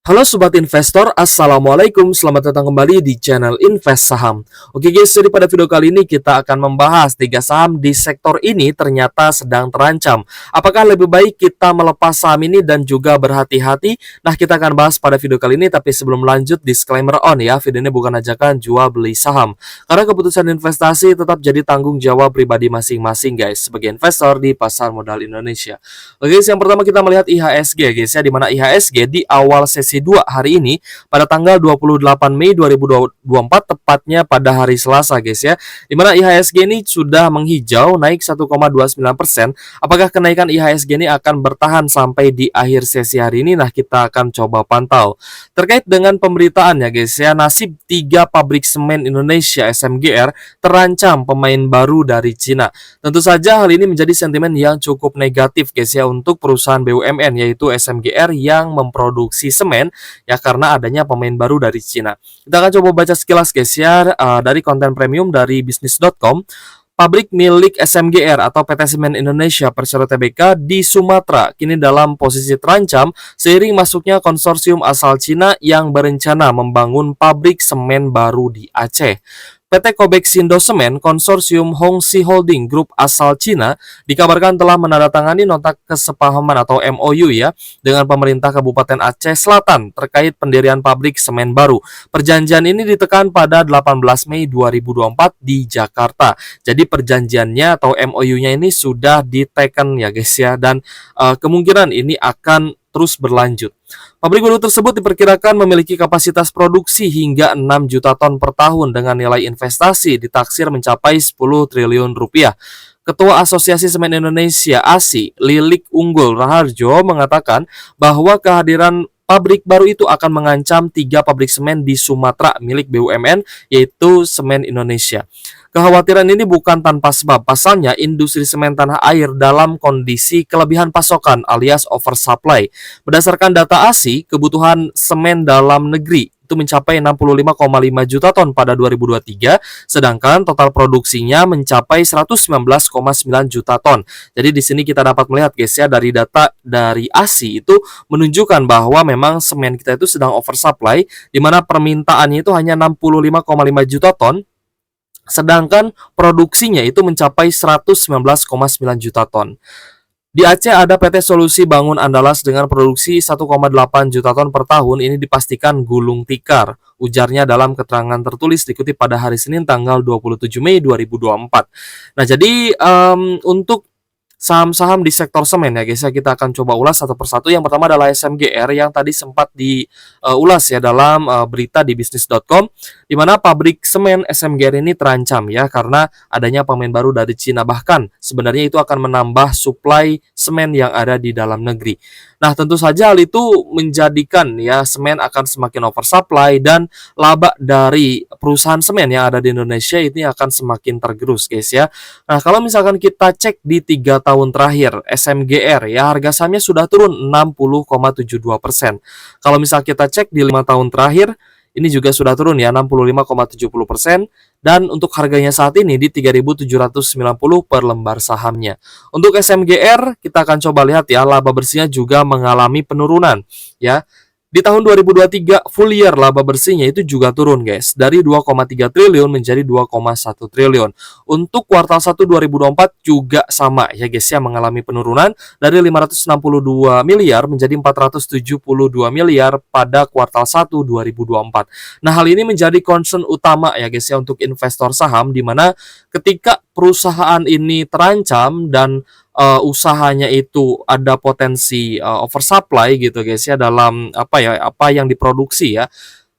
Halo Sobat Investor, Assalamualaikum, selamat datang kembali di channel Invest Saham. Oke guys, jadi pada video kali ini kita akan membahas 3 saham di sektor ini ternyata sedang terancam. Apakah lebih baik kita melepas saham ini dan juga berhati-hati? Nah, kita akan bahas pada video kali ini, tapi sebelum lanjut, disclaimer on ya, video ini bukan ajakan jual beli saham. Karena keputusan investasi tetap jadi tanggung jawab pribadi masing-masing guys, sebagai investor di pasar modal Indonesia. Oke guys, yang pertama kita melihat IHSG guys ya, di mana IHSG di awal sesi 2 hari ini pada tanggal 28 Mei 2024 tepatnya pada hari Selasa guys ya. Di mana IHSG ini sudah menghijau naik 1,29%. Apakah kenaikan IHSG ini akan bertahan sampai di akhir sesi hari ini? Nah, kita akan coba pantau. Terkait dengan pemberitaan ya guys ya, nasib 3 pabrik semen Indonesia SMGR terancam pemain baru dari Cina. Tentu saja hal ini menjadi sentimen yang cukup negatif guys ya untuk perusahaan BUMN yaitu SMGR yang memproduksi semen ya karena adanya pemain baru dari Cina. Kita akan coba baca sekilas guys ya dari konten premium dari bisnis.com. Pabrik milik SMGR atau PT Semen Indonesia Persero Tbk di Sumatera kini dalam posisi terancam seiring masuknya konsorsium asal Cina yang berencana membangun pabrik semen baru di Aceh. PT Kobeksindo Semen Konsorsium Hongxi Holding Group asal Cina dikabarkan telah menandatangani nota kesepahaman atau MOU ya dengan pemerintah Kabupaten Aceh Selatan terkait pendirian pabrik semen baru. Perjanjian ini ditekan pada 18 Mei 2024 di Jakarta. Jadi perjanjiannya atau MOU-nya ini sudah diteken ya guys ya, dan kemungkinan ini akan terus berlanjut. Pabrik baru tersebut diperkirakan memiliki kapasitas produksi hingga 6 juta ton per tahun dengan nilai investasi ditaksir mencapai 10 triliun rupiah. Ketua Asosiasi Semen Indonesia ASI, Lilik Unggul Raharjo mengatakan bahwa kehadiran pabrik baru itu akan mengancam 3 pabrik semen di Sumatera milik BUMN yaitu Semen Indonesia. Kekhawatiran ini bukan tanpa sebab, pasalnya industri semen tanah air dalam kondisi kelebihan pasokan alias oversupply. Berdasarkan data ASI, kebutuhan semen dalam negeri itu mencapai 65,5 juta ton pada 2023, sedangkan total produksinya mencapai 119,9 juta ton. Jadi di sini kita dapat melihat guys ya, dari data dari ASI itu menunjukkan bahwa memang semen kita itu sedang oversupply, di mana permintaannya itu hanya 65,5 juta ton, sedangkan produksinya itu mencapai 119,9 juta ton. Di Aceh ada PT Solusi Bangun Andalas dengan produksi 1,8 juta ton per tahun, ini dipastikan gulung tikar. Ujarnya dalam keterangan tertulis dikutip pada hari Senin tanggal 27 Mei 2024. Nah, jadi untuk saham-saham di sektor semen ya guys ya, kita akan coba ulas satu persatu. Yang pertama adalah SMGR yang tadi sempat diulas ya dalam berita di bisnis.com, di mana pabrik semen SMGR ini terancam ya karena adanya pemain baru dari Cina. Bahkan sebenarnya itu akan menambah suplai semen yang ada di dalam negeri. Nah, tentu saja hal itu menjadikan ya semen akan semakin oversupply dan laba dari perusahaan semen yang ada di Indonesia ini akan semakin tergerus guys ya. Nah, kalau misalkan kita cek di 3 tahun terakhir SMGR ya, harga sahamnya sudah turun 60,72%. Kalau misal kita cek di 5 tahun terakhir, ini juga sudah turun ya 65,70%, dan untuk harganya saat ini di 3.790 per lembar sahamnya. Untuk SMGR kita akan coba lihat ya, laba bersihnya juga mengalami penurunan ya. Di tahun 2023 full year laba bersihnya itu juga turun guys, dari 2,3 triliun menjadi 2,1 triliun. Untuk kuartal 1 2024 juga sama ya guys ya, mengalami penurunan dari 562 miliar menjadi 472 miliar pada kuartal 1 2024. Nah, hal ini menjadi concern utama ya guys ya untuk investor saham, di mana ketika perusahaan ini terancam dan usahanya itu ada potensi oversupply gitu guys ya dalam apa yang diproduksi ya.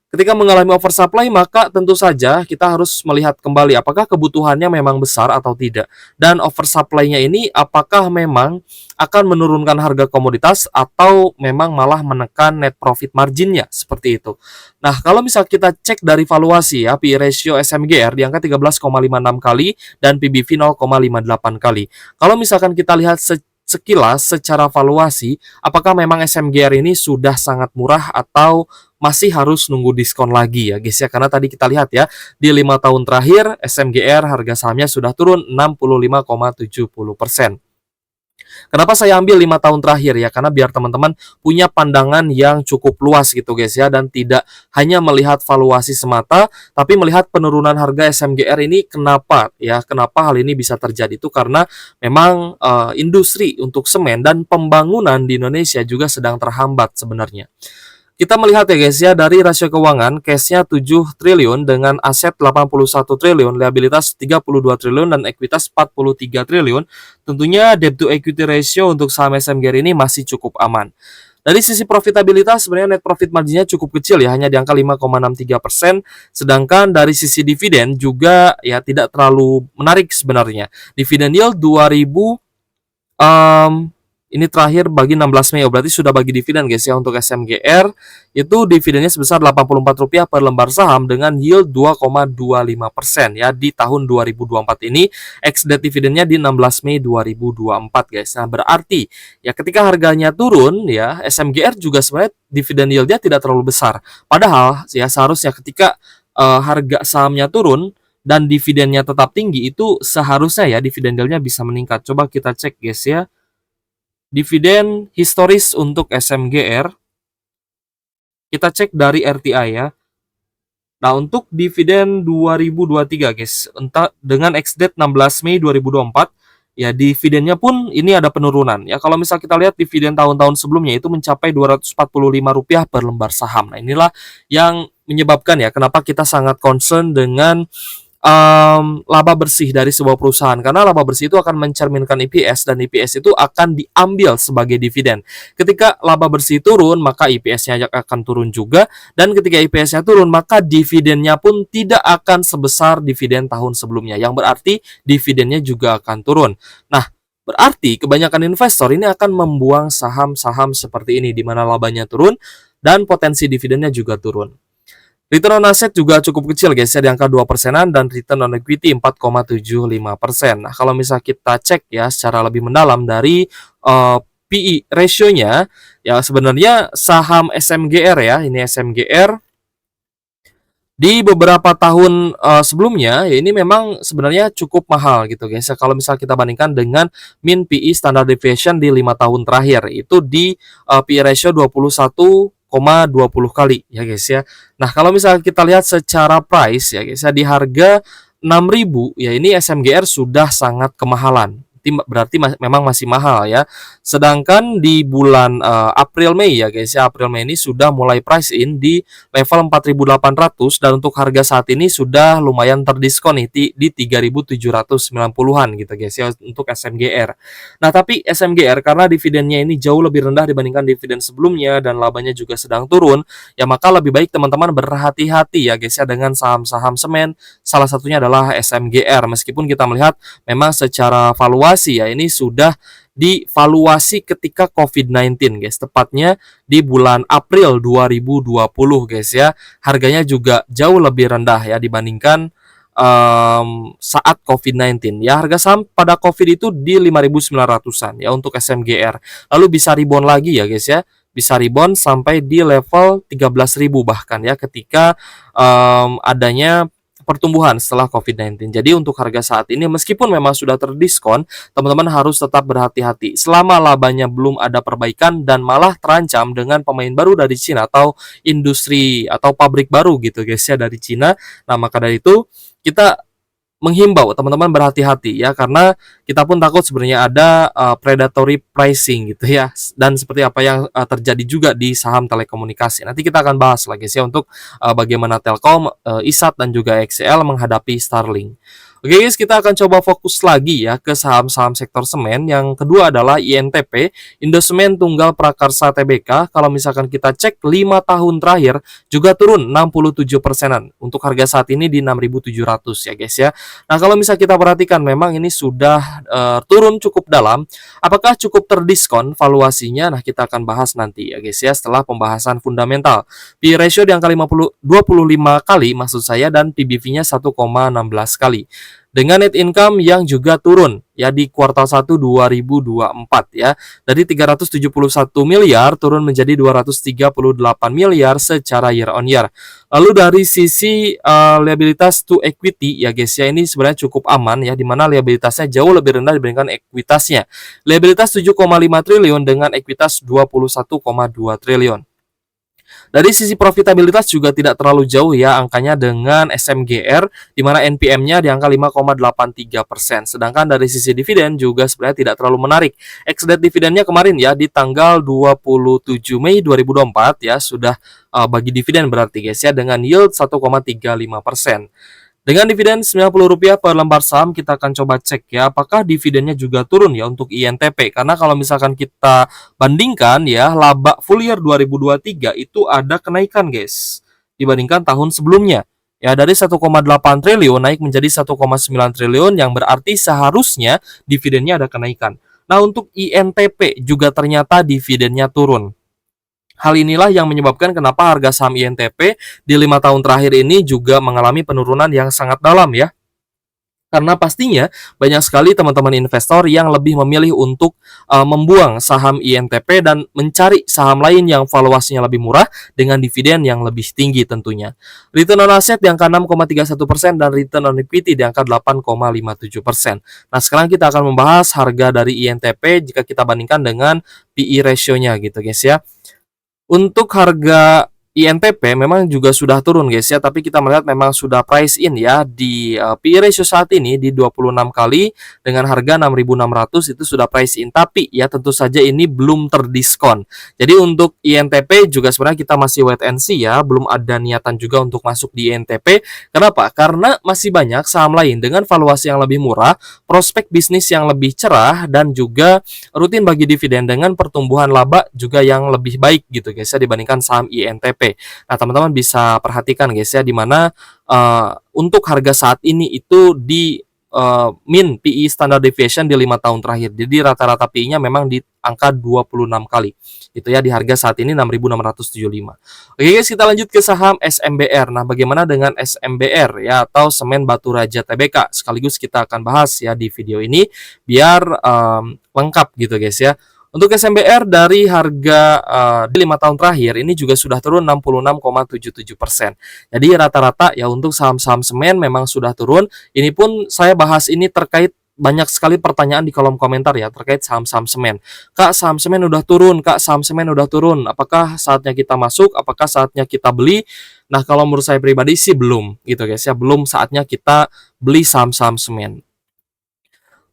Ketika mengalami oversupply, maka tentu saja kita harus melihat kembali apakah kebutuhannya memang besar atau tidak. Dan oversupply-nya ini apakah memang akan menurunkan harga komoditas atau memang malah menekan net profit margin-nya, seperti itu. Nah, kalau misal kita cek dari valuasi ya, PE ratio SMGR di angka 13,56 kali dan PBV 0,58 kali. Kalau misalkan kita lihat sekilas secara valuasi, apakah memang SMGR ini sudah sangat murah atau masih harus nunggu diskon lagi ya guys ya, karena tadi kita lihat ya di 5 tahun terakhir SMGR harga sahamnya sudah turun 65,70%. Kenapa saya ambil 5 tahun terakhir ya? Karena biar teman-teman punya pandangan yang cukup luas gitu guys ya, dan tidak hanya melihat valuasi semata, tapi melihat penurunan harga SMGR ini kenapa ya? Kenapa hal ini bisa terjadi? Itu karena memang industri untuk semen dan pembangunan di Indonesia juga sedang terhambat sebenarnya. Kita melihat ya guys ya, dari rasio keuangan, cashnya 7 triliun dengan aset 81 triliun, liabilitas 32 triliun, dan ekuitas 43 triliun. Tentunya debt to equity ratio untuk saham SMGR ini masih cukup aman. Dari sisi profitabilitas, sebenarnya net profit marginnya cukup kecil ya, hanya di angka 5,63%. Sedangkan dari sisi dividen juga ya tidak terlalu menarik sebenarnya. Dividen yield 2000 ini terakhir bagi 16 Mei, berarti sudah bagi dividen guys ya. Untuk SMGR itu dividennya sebesar Rp84 per lembar saham dengan yield 2,25% ya di tahun 2024 ini. Ex-date dividennya di 16 Mei 2024 guys. Nah, berarti ya ketika harganya turun ya, SMGR juga sebenarnya dividen yieldnya tidak terlalu besar. Padahal ya seharusnya ketika harga sahamnya turun dan dividennya tetap tinggi, itu seharusnya ya dividen yieldnya bisa meningkat. Coba kita cek guys ya. Dividen historis untuk SMGR, kita cek dari RTI ya. Nah, untuk dividen 2023 guys, entah dengan ex-date 16 Mei 2024, ya dividennya pun ini ada penurunan. Ya, kalau misal kita lihat dividen tahun-tahun sebelumnya itu mencapai Rp245 per lembar saham. Nah, inilah yang menyebabkan ya kenapa kita sangat concern dengan laba bersih dari sebuah perusahaan, karena laba bersih itu akan mencerminkan EPS, dan EPS itu akan diambil sebagai dividen. Ketika laba bersih turun, maka EPS-nya akan turun juga, dan ketika EPS-nya turun, maka dividennya pun tidak akan sebesar dividen tahun sebelumnya, yang berarti dividennya juga akan turun. Nah, berarti kebanyakan investor ini akan membuang saham-saham seperti ini, di mana labanya turun dan potensi dividennya juga turun. Return on asset juga cukup kecil guys ya, di angka 2%-an, dan return on equity 4,75%. Nah, kalau misal kita cek ya secara lebih mendalam dari PE ratio-nya, ya sebenarnya saham SMGR ya, ini SMGR di beberapa tahun sebelumnya ya ini memang sebenarnya cukup mahal gitu guys ya. Kalau misal kita bandingkan dengan mean PE standard deviation di 5 tahun terakhir, itu di PE ratio 21,20 kali ya guys ya. Nah, kalau misalnya kita lihat secara price ya guys ya, di harga 6.000 ya, ini SMGR sudah sangat kemahalan. Berarti memang masih mahal ya. Sedangkan di bulan April Mei ya guys ya, April Mei ini sudah mulai price in di level 4.800, dan untuk harga saat ini sudah lumayan terdiskon nih di 3.790-an gitu guys ya untuk SMGR. Nah, tapi SMGR karena dividennya ini jauh lebih rendah dibandingkan dividen sebelumnya dan labanya juga sedang turun, ya maka lebih baik teman-teman berhati-hati ya guys ya dengan saham-saham semen. Salah satunya adalah SMGR. Meskipun kita melihat memang secara valuasi ya ini sudah divaluasi ketika COVID-19 guys, tepatnya di bulan April 2020 guys ya. Harganya juga jauh lebih rendah ya dibandingkan saat COVID-19 ya. Harga saham pada COVID itu di 5.900-an ya untuk SMGR. Lalu bisa rebound lagi ya guys ya, bisa rebound sampai di level 13.000 bahkan ya ketika adanya pertumbuhan setelah COVID-19. Jadi untuk harga saat ini meskipun memang sudah terdiskon, teman-teman harus tetap berhati-hati selama labanya belum ada perbaikan dan malah terancam dengan pemain baru dari Cina atau industri atau pabrik baru gitu guys ya dari Cina. Nah, maka dari itu kita menghimbau teman-teman berhati-hati ya, karena kita pun takut sebenarnya ada predatory pricing gitu ya, dan seperti apa yang terjadi juga di saham telekomunikasi. Nanti kita akan bahas lagi sih untuk bagaimana Telkom, ISAT dan juga XCL menghadapi Starlink. Oke guys, kita akan coba fokus lagi ya ke saham-saham sektor semen. Yang kedua adalah INTP, Indosemen Tunggal Prakarsa Tbk. Kalau misalkan kita cek 5 tahun terakhir juga turun 67%-an. Untuk harga saat ini di 6.700 ya guys ya. Nah, kalau misalnya kita perhatikan memang ini sudah turun cukup dalam. Apakah cukup terdiskon valuasinya? Nah, kita akan bahas nanti ya guys ya setelah pembahasan fundamental. P/E ratio di angka 25 kali maksud saya, dan PBV-nya 1,16 kali. dengan net income yang juga turun ya di kuartal 1 2024 ya. Dari 371 miliar turun menjadi 238 miliar secara year on year. Lalu dari sisi liabilitas to equity ya guys ya, ini sebenarnya cukup aman ya, di mana liabilitasnya jauh lebih rendah dibandingkan ekuitasnya. Liabilitas 7,5 triliun dengan ekuitas 21,2 triliun. Dari sisi profitabilitas juga tidak terlalu jauh ya angkanya dengan SMGR, di mana NPM-nya di angka 5,83%. Sedangkan dari sisi dividen juga sebenarnya tidak terlalu menarik. Ex-date dividennya kemarin ya di tanggal 27 Mei 2024 ya sudah bagi dividen berarti guys ya, dengan yield 1,35%. Dengan dividen Rp90 per lembar saham, kita akan coba cek ya, apakah dividennya juga turun ya untuk INTP. Karena kalau misalkan kita bandingkan ya, laba full year 2023 itu ada kenaikan guys, dibandingkan tahun sebelumnya. Ya, dari 1,8 triliun naik menjadi 1,9 triliun, yang berarti seharusnya dividennya ada kenaikan. Nah, untuk INTP juga ternyata dividennya turun. Hal inilah yang menyebabkan kenapa harga saham INTP di 5 tahun terakhir ini juga mengalami penurunan yang sangat dalam ya. Karena pastinya banyak sekali teman-teman investor yang lebih memilih untuk membuang saham INTP dan mencari saham lain yang valuasinya lebih murah dengan dividen yang lebih tinggi tentunya. Return on asset di angka 6,31% dan return on equity di angka 8,57%. Nah, sekarang kita akan membahas harga dari INTP jika kita bandingkan dengan PE ratio-nya gitu guys ya. Untuk harga INTP memang juga sudah turun guys ya, tapi kita melihat memang sudah price in ya di PE ratio saat ini di 26 kali dengan harga 6.600 itu sudah price in, tapi ya tentu saja ini belum terdiskon. Jadi untuk INTP juga sebenarnya kita masih wait and see ya, belum ada niatan juga untuk masuk di INTP. Kenapa? Karena masih banyak saham lain dengan valuasi yang lebih murah, prospek bisnis yang lebih cerah, dan juga rutin bagi dividen dengan pertumbuhan laba juga yang lebih baik gitu guys ya, dibandingkan saham INTP. Nah, teman-teman bisa perhatikan guys ya, di mana untuk harga saat ini itu di mean PE standard deviation di 5 tahun terakhir. Jadi rata-rata PE-nya memang di angka 26 kali. Itu ya, di harga saat ini 6.675. Oke guys, kita lanjut ke saham SMBR. Nah, bagaimana dengan SMBR ya, atau Semen Batu Raja Tbk? Sekaligus kita akan bahas ya di video ini biar lengkap gitu guys ya. Untuk SMBR dari harga di 5 tahun terakhir ini juga sudah turun 66,77%. Jadi rata-rata ya untuk saham-saham semen memang sudah turun. Ini pun saya bahas ini terkait banyak sekali pertanyaan di kolom komentar ya terkait saham-saham semen. Kak, saham semen udah turun, Kak, saham semen udah turun. Apakah saatnya kita masuk? Apakah saatnya kita beli? Nah, kalau menurut saya pribadi sih belum gitu guys ya. Belum saatnya kita beli saham-saham semen.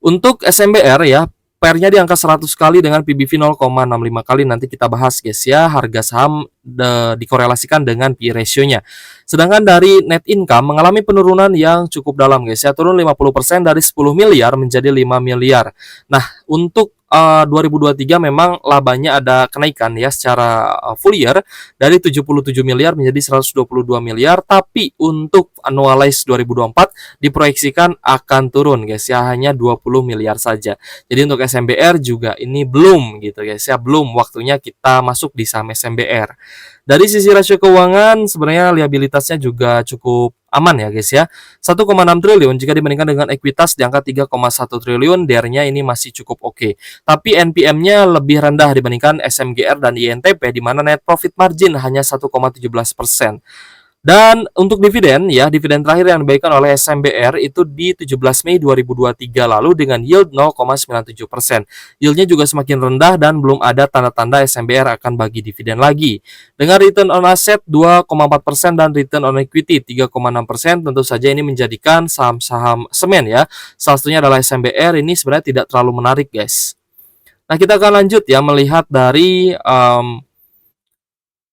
Untuk SMBR ya, PER-nya di angka 100 kali dengan PBV 0,65 kali. Nanti kita bahas guys ya, harga saham dikorelasikan dengan PE ratio-nya. Sedangkan dari net income mengalami penurunan yang cukup dalam guys ya, turun 50% dari 10 miliar menjadi 5 miliar. Nah, untuk 2023 memang labanya ada kenaikan ya secara full year dari 77 miliar menjadi 122 miliar, tapi untuk annualized 2024 diproyeksikan akan turun guys ya, hanya 20 miliar saja. Jadi untuk SMBR juga ini belum gitu guys ya, belum waktunya kita masuk di saham SMBR. Dari sisi rasio keuangan sebenarnya liabilitasnya juga cukup aman ya guys ya. 1,6 triliun jika dibandingkan dengan ekuitas di angka 3,1 triliun, DER-nya ini masih cukup oke. Tapi NPM-nya lebih rendah dibandingkan SMGR dan INTP, di mana net profit margin hanya 1,17%. Dan untuk dividen ya, dividen terakhir yang diberikan oleh SMBR itu di 17 Mei 2023 lalu dengan yield 0,97%. Yieldnya juga semakin rendah dan belum ada tanda-tanda SMBR akan bagi dividen lagi. Dengan return on asset 2,4% dan return on equity 3,6%, tentu saja ini menjadikan saham-saham semen ya, salah satunya adalah SMBR, ini sebenarnya tidak terlalu menarik guys. Nah, kita akan lanjut ya melihat dari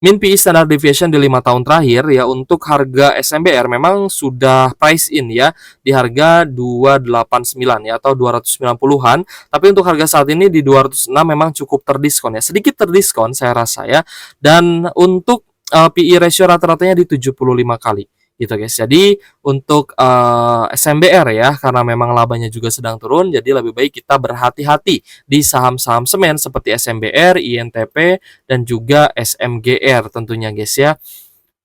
mean PE standard deviation di 5 tahun terakhir ya. Untuk harga SMBR memang sudah price in ya di harga 289 ya atau 290-an, tapi untuk harga saat ini di 206 memang cukup terdiskon ya, sedikit terdiskon saya rasa ya. Dan untuk PE ratio rata-ratanya di 75 kali gitu guys. Jadi untuk SMBR ya, karena memang labanya juga sedang turun, jadi lebih baik kita berhati-hati di saham-saham semen seperti SMBR, INTP, dan juga SMGR tentunya guys ya.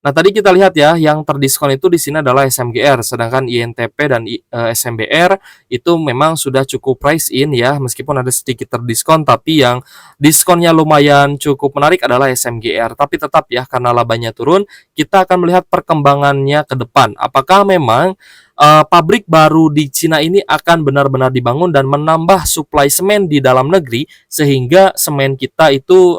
Nah, tadi kita lihat ya, yang terdiskon itu di sini adalah SMGR, sedangkan INTP dan SMBR itu memang sudah cukup price in ya, meskipun ada sedikit terdiskon, tapi yang diskonnya lumayan cukup menarik adalah SMGR. Tapi tetap ya, karena labanya turun, kita akan melihat perkembangannya ke depan. Apakah memang pabrik baru di Cina ini akan benar-benar dibangun dan menambah suplai semen di dalam negeri sehingga semen kita itu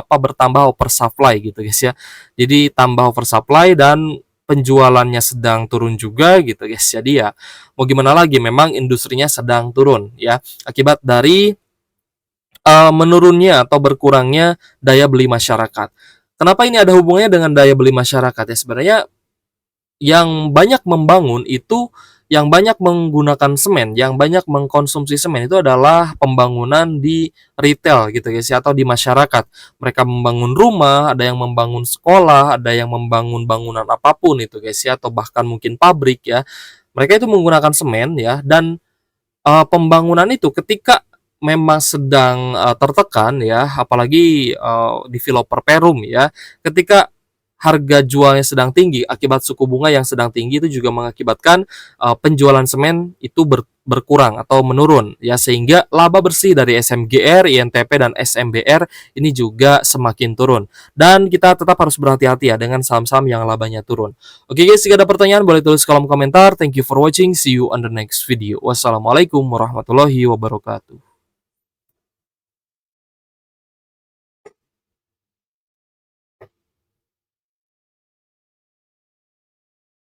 bertambah oversupply gitu guys ya. Jadi tambah oversupply dan penjualannya sedang turun juga gitu guys. Jadi ya mau gimana lagi, memang industrinya sedang turun ya akibat dari menurunnya atau berkurangnya daya beli masyarakat. Kenapa ini ada hubungannya dengan daya beli masyarakat ya? Sebenarnya yang banyak membangun itu, yang banyak menggunakan semen, yang banyak mengkonsumsi semen itu adalah pembangunan di retail gitu guys ya, atau di masyarakat. Mereka membangun rumah, ada yang membangun sekolah, ada yang membangun bangunan apapun itu guys ya, atau bahkan mungkin pabrik ya. Mereka itu menggunakan semen ya, dan pembangunan itu ketika memang sedang tertekan ya, apalagi developer Perum ya, ketika harga jualnya sedang tinggi akibat suku bunga yang sedang tinggi, itu juga mengakibatkan penjualan semen itu berkurang atau menurun ya, sehingga laba bersih dari SMGR, INTP dan SMBR ini juga semakin turun. Dan kita tetap harus berhati-hati ya dengan saham-saham yang labanya turun. Oke guys, jika ada pertanyaan boleh tulis kolom komentar. Thank you for watching. See you on the next video. Wassalamualaikum warahmatullahi wabarakatuh.